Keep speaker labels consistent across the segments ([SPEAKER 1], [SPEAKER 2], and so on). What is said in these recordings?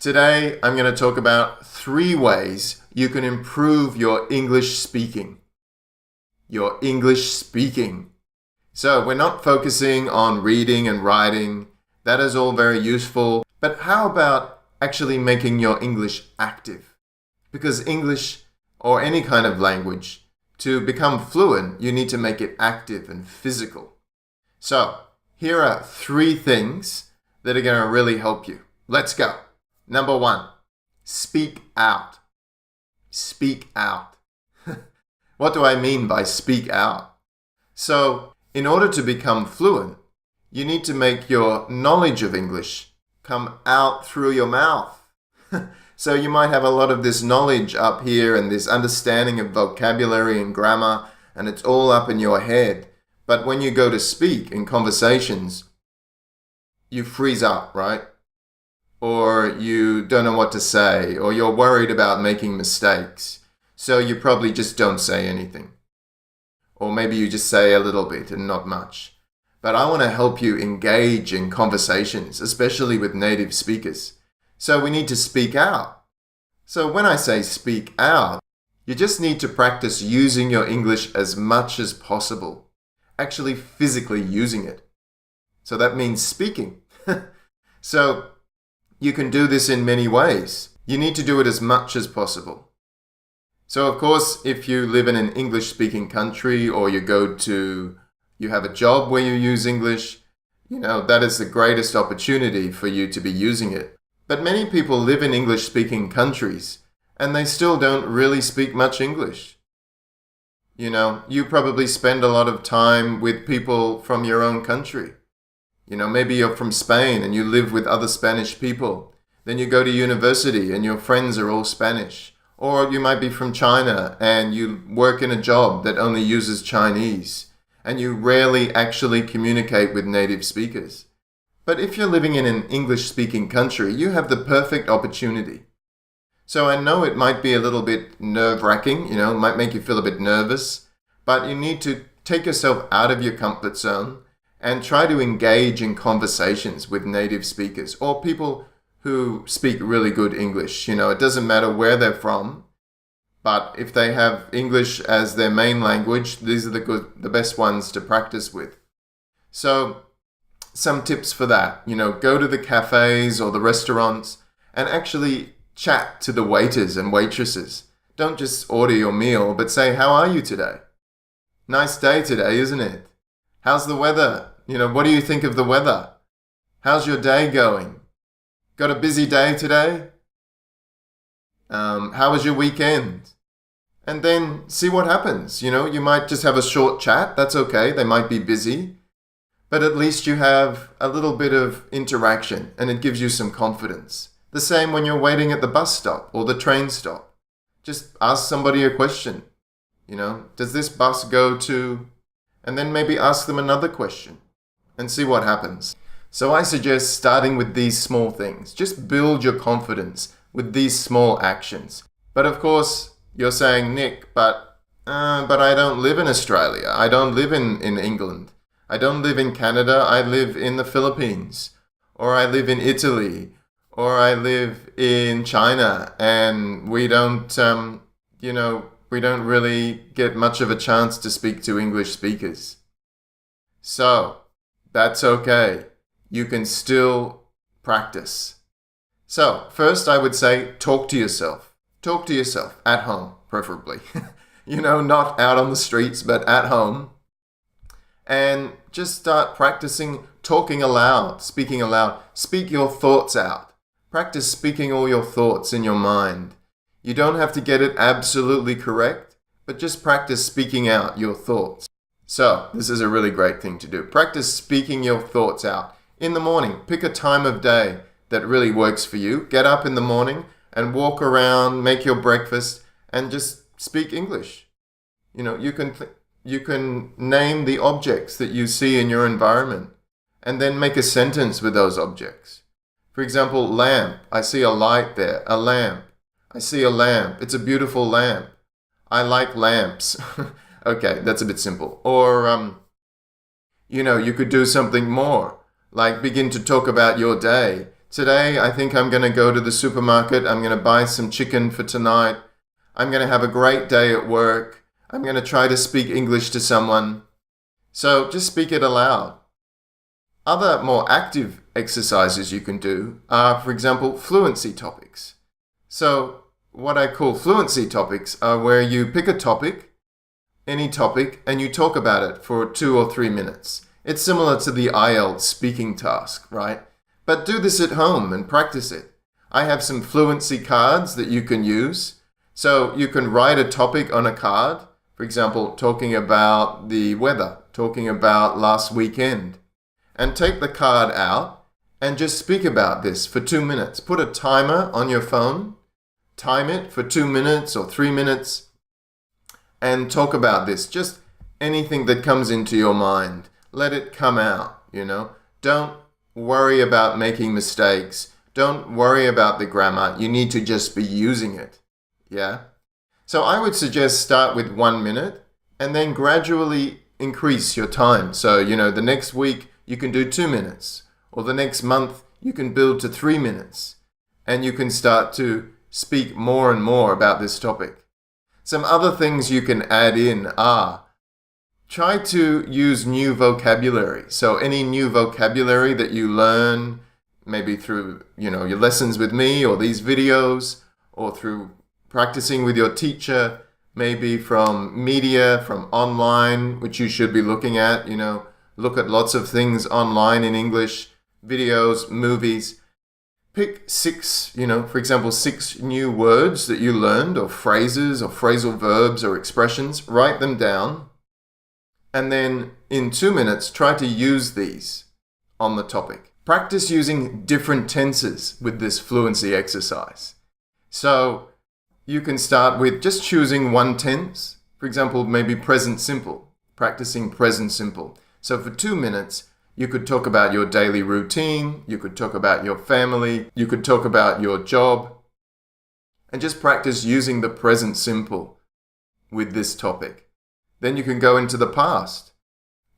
[SPEAKER 1] Today, I'm going to talk about 3 ways you can improve your English speaking. Your English speaking. So we're not focusing on reading and writing. That is all very useful. But how about actually making your English active? Because English, or any kind of language, to become fluent, you need to make it active and physical. So here are 3 things that are going to really help you. Let's go. Number 1, speak out. Speak out. What do I mean by speak out? So, in order to become fluent, you need to make your knowledge of English come out through your mouth. So you might have a lot of this knowledge up here and this understanding of vocabulary and grammar, and it's all up in your head. But when you go to speak in conversations, you freeze up, right? Or you don't know what to say, or you're worried about making mistakes. So you probably just don't say anything. Or maybe you just say a little bit and not much. But I want to help you engage in conversations, especially with native speakers. So we need to speak out. So when I say speak out, you just need to practice using your English as much as possible. Actually physically using it. So that means speaking. So you can do this in many ways. You need to do it as much as possible. So of course, if you live in an English-speaking country or you have a job where you use English, that is the greatest opportunity for you to be using it. But many people live in English-speaking countries and they still don't really speak much English. You probably spend a lot of time with people from your own country. Maybe you're from Spain and you live with other Spanish people. Then you go to university and your friends are all Spanish. Or you might be from China and you work in a job that only uses Chinese. And you rarely actually communicate with native speakers. But if you're living in an English-speaking country, you have the perfect opportunity. So I know it might be a little bit nerve-wracking, it might make you feel a bit nervous. But you need to take yourself out of your comfort zone and try to engage in conversations with native speakers or people who speak really good English. It doesn't matter where they're from, but if they have English as their main language, these are the best ones to practice with. So some tips for that, go to the cafes or the restaurants and actually chat to the waiters and waitresses. Don't just order your meal, but say, "How are you today? Nice day today, isn't it? How's the weather? What do you think of the weather? How's your day going? Got a busy day today? How was your weekend?" And then see what happens. You might just have a short chat. That's okay. They might be busy. But at least you have a little bit of interaction and it gives you some confidence. The same when you're waiting at the bus stop or the train stop. Just ask somebody a question. Does this bus go to... And then maybe ask them another question and see what happens. So I suggest starting with these small things. Just build your confidence with these small actions. But of course, you're saying, "Nick, but I don't live in Australia. I don't live in England. I don't live in Canada. I live in the Philippines. Or I live in Italy. Or I live in China. And we don't really get much of a chance to speak to English speakers." So, that's okay. You can still practice. So, first I would say talk to yourself. Talk to yourself at home, preferably. Not out on the streets, but at home. And just start practicing talking aloud, speaking aloud. Speak your thoughts out. Practice speaking all your thoughts in your mind. You don't have to get it absolutely correct, but just practice speaking out your thoughts. So, this is a really great thing to do. Practice speaking your thoughts out. In the morning, pick a time of day that really works for you. Get up in the morning and walk around, make your breakfast, and just speak English. You can name the objects that you see in your environment, and then make a sentence with those objects. For example, lamp. I see a light there. A lamp. I see a lamp. It's a beautiful lamp. I like lamps. Okay, that's a bit simple. Or, you could do something more, like begin to talk about your day. Today, I think I'm going to go to the supermarket. I'm going to buy some chicken for tonight. I'm going to have a great day at work. I'm going to try to speak English to someone. So just speak it aloud. Other more active exercises you can do are, for example, fluency topics. So what I call fluency topics are where you pick a topic, any topic, and you talk about it for 2 or 3 minutes. It's similar to the IELTS speaking task, right? But do this at home and practice it. I have some fluency cards that you can use. So you can write a topic on a card, for example, talking about the weather, talking about last weekend, and take the card out and just speak about this for 2 minutes. Put a timer on your phone, time it for 2 minutes or 3 minutes, and talk about this. Just anything that comes into your mind. Let it come out, Don't worry about making mistakes. Don't worry about the grammar. You need to just be using it. Yeah? So I would suggest start with 1 minute and then gradually increase your time. So, the next week you can do 2 minutes, or the next month you can build to 3 minutes, and you can start to speak more and more about this topic. Some other things you can add in are try to use new vocabulary. So any new vocabulary that you learn, maybe through, your lessons with me or these videos, or through practicing with your teacher, maybe from media, from online, which you should be looking at, look at lots of things online in English, videos, movies. Pick 6, for example, 6 new words that you learned, or phrases, or phrasal verbs, or expressions. Write them down. And then in 2 minutes, try to use these on the topic. Practice using different tenses with this fluency exercise. So you can start with just choosing one tense. For example, maybe present simple, practicing present simple. So for 2 minutes, you could talk about your daily routine, you could talk about your family, you could talk about your job, and just practice using the present simple with this topic. Then you can go into the past.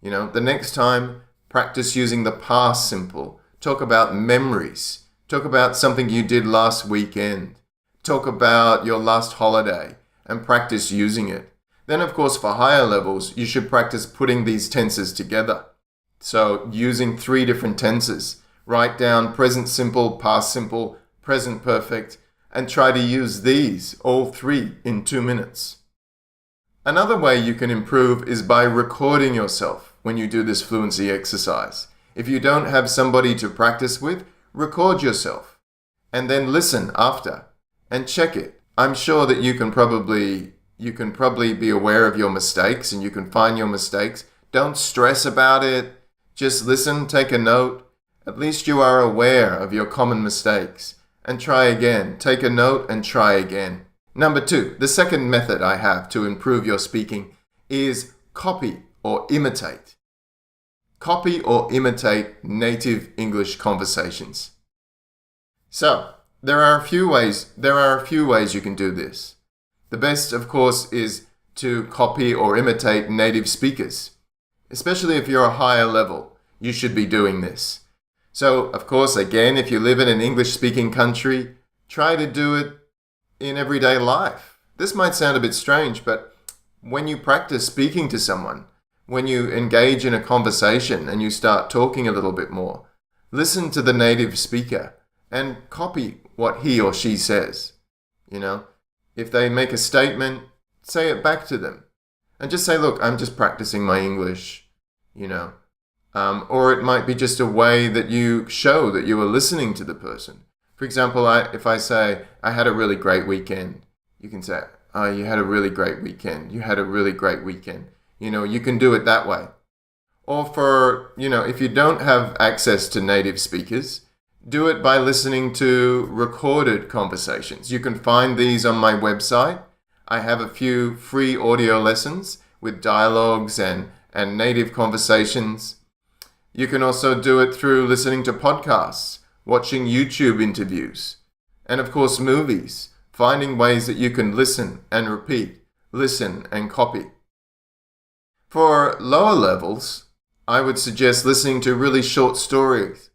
[SPEAKER 1] The next time, practice using the past simple. Talk about memories. Talk about something you did last weekend. Talk about your last holiday and practice using it. Then, of course, for higher levels, you should practice putting these tenses together. So using 3 different tenses. Write down present simple, past simple, present perfect, and try to use these, all 3, in 2 minutes. Another way you can improve is by recording yourself when you do this fluency exercise. If you don't have somebody to practice with, record yourself and then listen after and check it. I'm sure that you can probably be aware of your mistakes and you can find your mistakes. Don't stress about it. Just listen, take a note. At least you are aware of your common mistakes. And try again. Take a note and try again. Number 2, the second method I have to improve your speaking is copy or imitate. Copy or imitate native English conversations. So, there are a few ways you can do this. The best, of course, is to copy or imitate native speakers. Especially if you're a higher level, you should be doing this. So, of course, again, if you live in an English-speaking country, try to do it in everyday life. This might sound a bit strange, but when you practice speaking to someone, when you engage in a conversation and you start talking a little bit more, listen to the native speaker and copy what he or she says. If they make a statement, say it back to them. And just say, look, I'm just practicing my English, Or it might be just a way that you show that you are listening to the person. For example, if I say, I had a really great weekend, you can say, oh, you had a really great weekend. You had a really great weekend. You can do it that way. Or if you don't have access to native speakers, do it by listening to recorded conversations. You can find these on my website. I have a few free audio lessons with dialogues and native conversations. You can also do it through listening to podcasts, watching YouTube interviews, and of course movies, finding ways that you can listen and repeat, listen and copy. For lower levels, I would suggest listening to really short stories.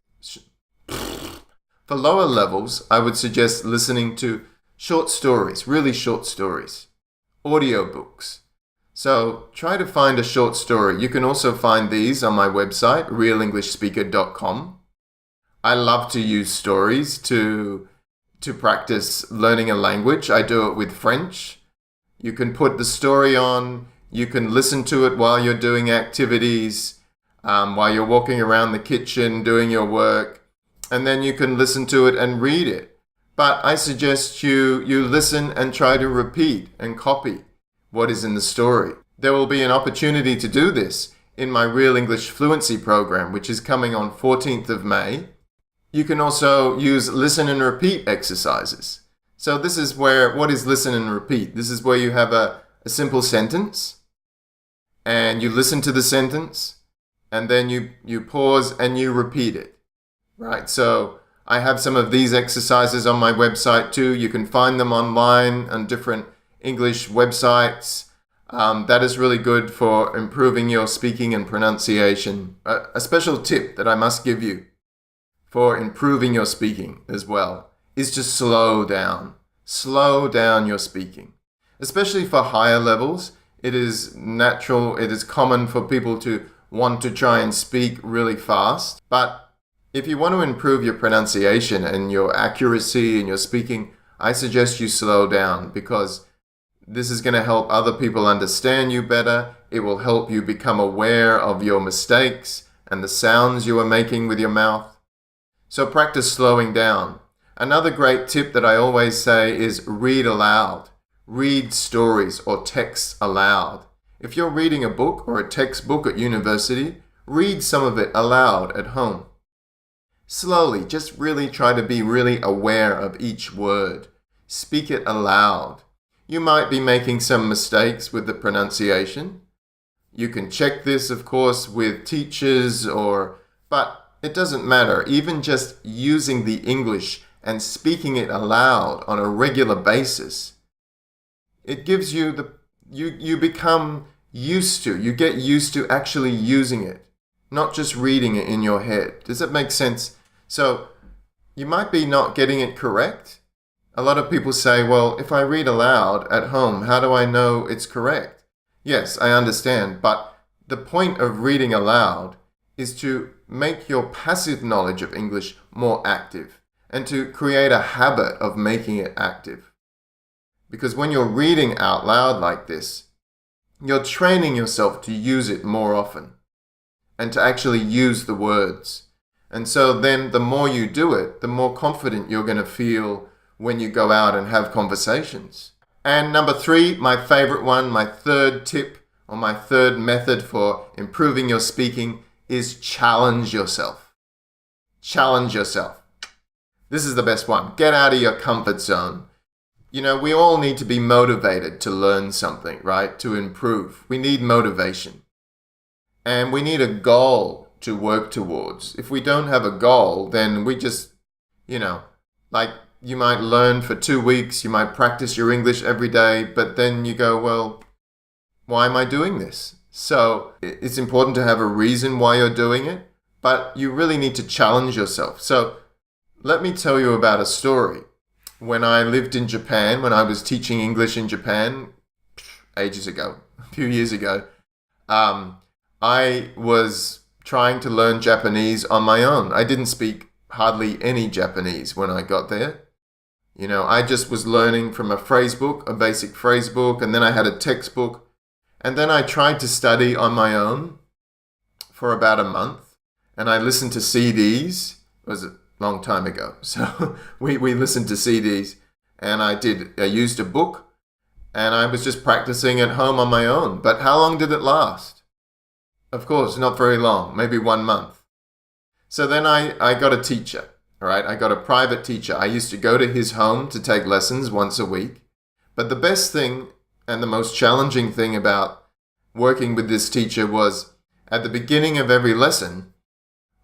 [SPEAKER 1] For lower levels, I would suggest listening to short stories, really short stories, audiobooks. So try to find a short story. You can also find these on my website, realenglishspeaker.com. I love to use stories to practice learning a language. I do it with French. You can put the story on. You can listen to it while you're doing activities, while you're walking around the kitchen doing your work. And then you can listen to it and read it. But I suggest you listen and try to repeat and copy what is in the story. There will be an opportunity to do this in my Real English Fluency program, which is coming on 14th of May. You can also use listen and repeat exercises. So this is what is listen and repeat? This is where you have a simple sentence and you listen to the sentence and then you pause and you repeat it, right? So I have some of these exercises on my website too. You can find them online on different English websites. That is really good for improving your speaking and pronunciation. A special tip that I must give you for improving your speaking as well is to slow down. Slow down your speaking. Especially for higher levels, it is natural, it is common for people to want to try and speak really fast. But if you want to improve your pronunciation and your accuracy in your speaking, I suggest you slow down because this is going to help other people understand you better. It will help you become aware of your mistakes and the sounds you are making with your mouth. So practice slowing down. Another great tip that I always say is read aloud. Read stories or texts aloud. If you're reading a book or a textbook at university, read some of it aloud at home. Slowly, just really try to be really aware of each word. Speak it aloud. You might be making some mistakes with the pronunciation. You can check this, of course, with teachers but it doesn't matter. Even just using the English and speaking it aloud on a regular basis, it gives you you become used to, you get used to actually using it, not just reading it in your head. Does that make sense? So you might be not getting it correct. A lot of people say, well, if I read aloud at home, how do I know it's correct? Yes, I understand, but the point of reading aloud is to make your passive knowledge of English more active and to create a habit of making it active. Because when you're reading out loud like this, you're training yourself to use it more often and to actually use the words. And so then the more you do it, the more confident you're going to feel when you go out and have conversations. And number 3, my favorite one, my third tip or my third method for improving your speaking is challenge yourself. Challenge yourself. This is the best one. Get out of your comfort zone. You know, we all need to be motivated to learn something, right? To improve. We need motivation. And we need a goal to work towards. If we don't have a goal, then we just, like you might learn for 2 weeks, you might practice your English every day, but then you go, well, why am I doing this? So it's important to have a reason why you're doing it, but you really need to challenge yourself. So let me tell you about a story. When I lived in Japan, when I was teaching English in Japan, ages ago, a few years ago, I was trying to learn Japanese on my own. I didn't speak hardly any Japanese when I got there. I just was learning from a phrase book, a basic phrase book, and then I had a textbook. And then I tried to study on my own for about a month. And I listened to CDs. It was a long time ago. So we listened to CDs. And I used a book. And I was just practicing at home on my own. But how long did it last? Of course, not very long. Maybe 1 month. So then I got a teacher. All right, I got a private teacher. I used to go to his home to take lessons once a week. But the best thing and the most challenging thing about working with this teacher was at the beginning of every lesson,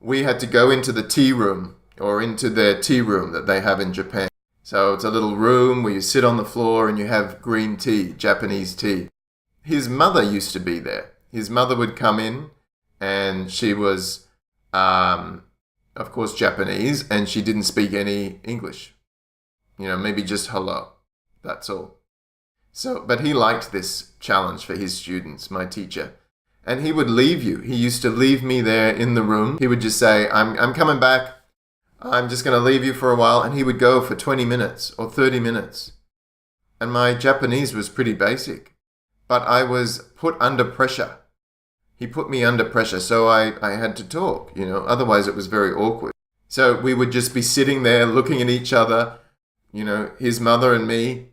[SPEAKER 1] we had to go into the tea room or into their tea room that they have in Japan. So it's a little room where you sit on the floor and you have green tea, Japanese tea. His mother used to be there. His mother would come in and she was of course, Japanese, and she didn't speak any English. Maybe just hello. That's all. But he liked this challenge for his students, my teacher. And he would leave you. He used to leave me there in the room. He would just say, I'm coming back. I'm just going to leave you for a while. And he would go for 20 minutes or 30 minutes. And my Japanese was pretty basic. But I was put under pressure. He put me under pressure, so I had to talk, Otherwise it was very awkward. So we would just be sitting there looking at each other, his mother and me.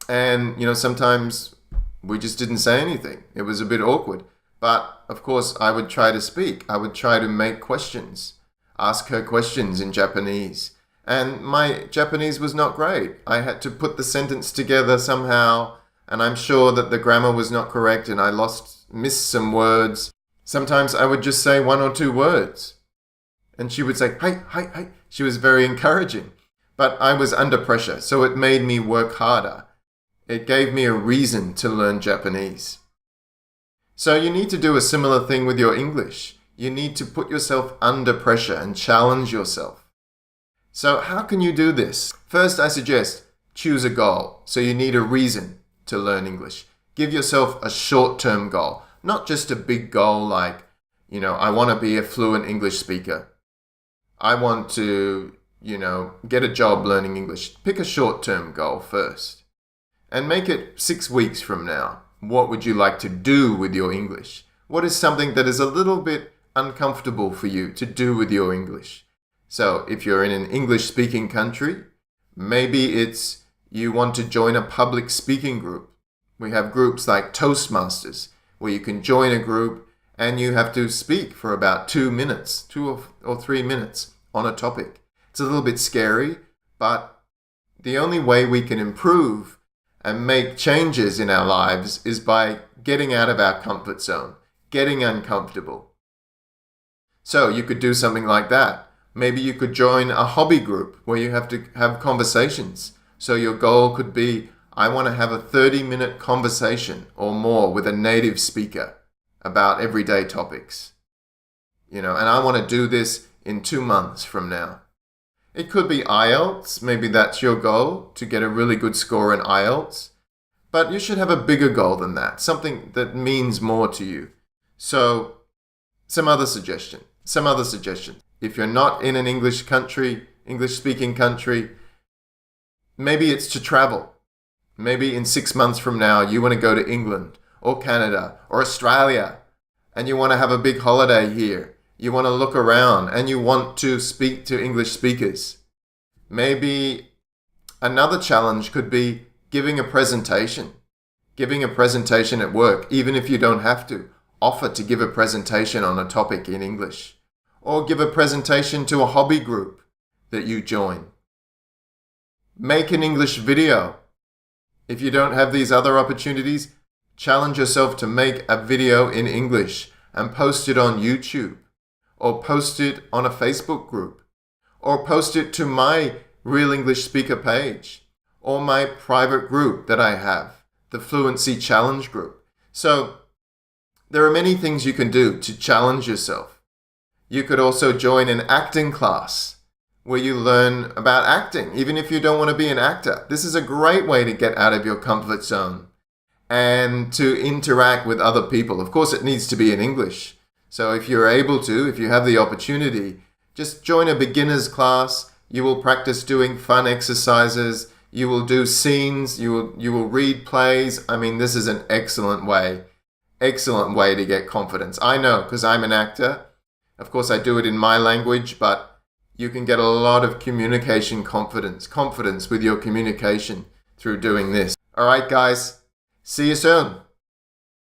[SPEAKER 1] And, sometimes we just didn't say anything. It was a bit awkward. But, of course, I would try to speak. I would try to make questions, ask her questions in Japanese. And my Japanese was not great. I had to put the sentence together somehow, and I'm sure that the grammar was not correct, and I missed some words. Sometimes I would just say 1 or 2 words. And she would say, hi, hi, hi. She was very encouraging. But I was under pressure, so it made me work harder. It gave me a reason to learn Japanese. So you need to do a similar thing with your English. You need to put yourself under pressure and challenge yourself. So how can you do this? First, I suggest choose a goal. So you need a reason to learn English. Give yourself a short-term goal, not just a big goal like, I want to be a fluent English speaker. I want to, get a job learning English. Pick a short-term goal first. And make it 6 weeks from now. What would you like to do with your English? What is something that is a little bit uncomfortable for you to do with your English? So if you're in an English-speaking country, maybe it's you want to join a public speaking group. We have groups like Toastmasters, where you can join a group and you have to speak for about 2 minutes, 2 or 3 minutes on a topic. It's a little bit scary, but the only way we can improve and make changes in our lives is by getting out of our comfort zone, getting uncomfortable. So you could do something like that. Maybe you could join a hobby group where you have to have conversations. So your goal could be, I want to have a 30-minute conversation or more with a native speaker about everyday topics. And I want to do this in 2 months from now. It could be IELTS, maybe that's your goal, to get a really good score in IELTS. But you should have a bigger goal than that, something that means more to you. So, some other suggestions. If you're not in an English-speaking country, maybe it's to travel. Maybe in 6 months from now, you want to go to England or Canada or Australia, and you want to have a big holiday here. You want to look around and you want to speak to English speakers. Maybe another challenge could be giving a presentation. Giving a presentation at work, even if you don't have to. Offer to give a presentation on a topic in English. Or give a presentation to a hobby group that you join. Make an English video. If you don't have these other opportunities, challenge yourself to make a video in English and post it on YouTube. Or post it on a Facebook group, or post it to my Real English Speaker page, or my private group that I have, the Fluency Challenge group. So there are many things you can do to challenge yourself. You could also join an acting class where you learn about acting, even if you don't want to be an actor. This is a great way to get out of your comfort zone and to interact with other people. Of course, it needs to be in English. So if you're able to, if you have the opportunity, just join a beginner's class. You will practice doing fun exercises. You will do scenes. You will read plays. I mean, this is an excellent way to get confidence. I know, because I'm an actor. Of course, I do it in my language, but you can get a lot of communication confidence with your communication through doing this. All right, guys, see you soon.